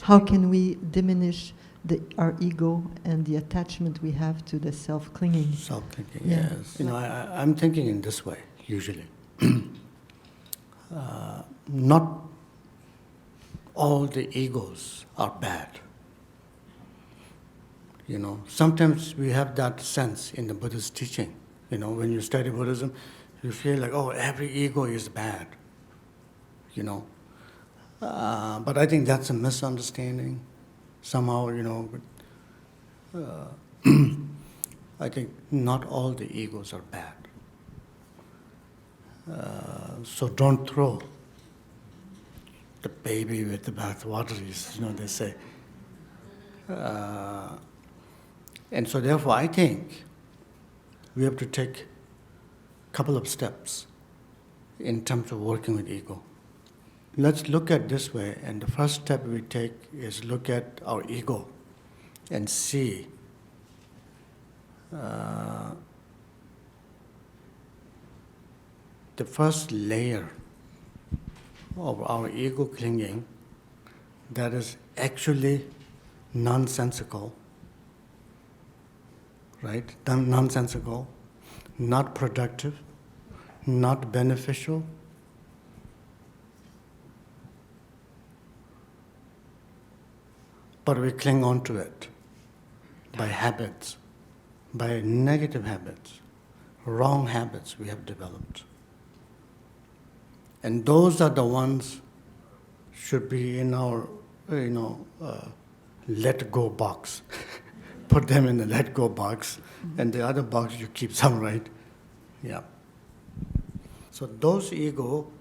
How can we diminish our ego and the attachment we have to the self-clinging? Self-clinging, Yeah. yes. I'm thinking in this way, usually. Not all the egos are bad. Sometimes we have that sense in the Buddhist teaching. When you study Buddhism, you feel like, oh, every ego is bad. But I think that's a misunderstanding. Somehow, I think not all the egos are bad. So don't throw the baby with the bathwater, they say. And so therefore I think we have to take a couple of steps in terms of working with ego. Let's look at this way, and the first step we take is look at our ego and see the first layer of our ego clinging that is actually nonsensical, right? Nonsensical, not productive, not beneficial. But we cling on to it by habits, by negative habits, wrong habits we have developed. And those are the ones should be in our, let go box. Put them in the let go box, and the other box you keep some, right? Yeah. So those ego,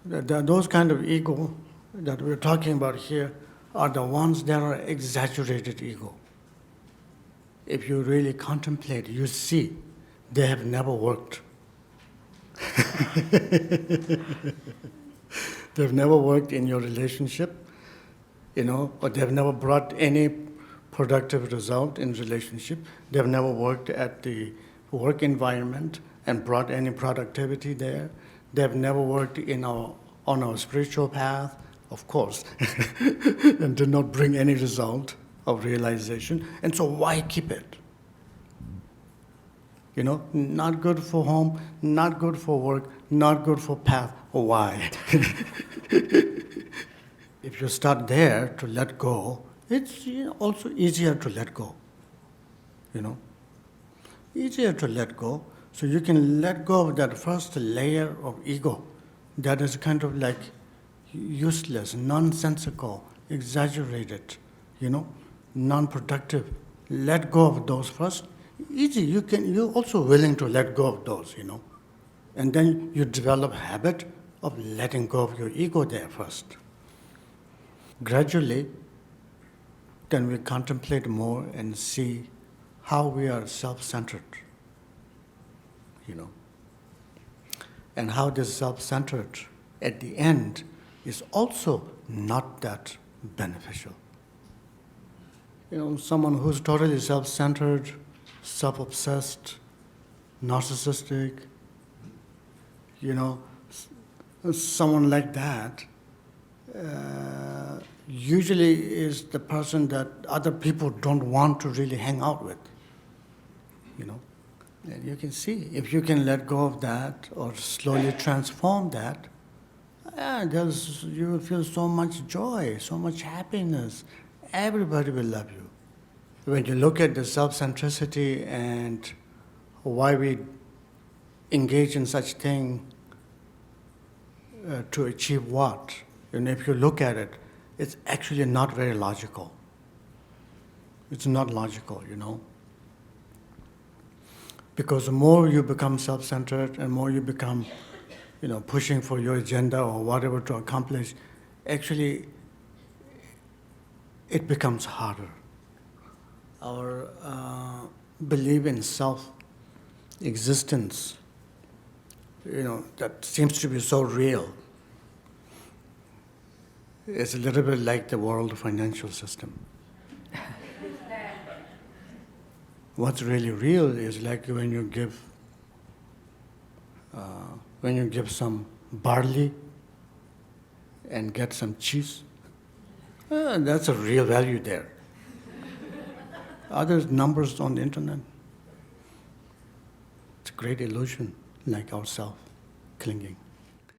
those kind of ego that we're talking about here are the ones that are exaggerated ego. If you really contemplate, you see they have never worked. They've never worked in your relationship, or they've never brought any productive result in relationship. They've never worked at the work environment and brought any productivity there. They've never worked on our spiritual path, of course, and did not bring any result of realization. And so why keep it? Not good for home, not good for work, not good for path. Why? If you start there to let go, it's also easier to let go. Easier to let go. So you can let go of that first layer of ego that is kind of like useless, nonsensical, exaggerated, non-productive. Let go of those first. Easy. You're also willing to let go of those, and then you develop a habit of letting go of your ego there first. Gradually, then we contemplate more and see how we are self-centered, and how this self-centered at the end is also not that beneficial. Someone who's totally self-centered, self-obsessed, narcissistic, someone like that usually is the person that other people don't want to really hang out with, And you can see, if you can let go of that or slowly transform that, you will feel so much joy, so much happiness. Everybody will love you. When you look at the self-centricity and why we engage in such thing to achieve what, and if you look at it, it's actually not very logical. It's not logical, Because the more you become self-centered and more you become, pushing for your agenda or whatever to accomplish, actually it becomes harder. Our belief in self-existence, that seems to be so real. It's a little bit like the world financial system. What's really real is like when you give some barley and get some cheese, That's a real value there. Other numbers on the internet. It's a great illusion, like ourself clinging.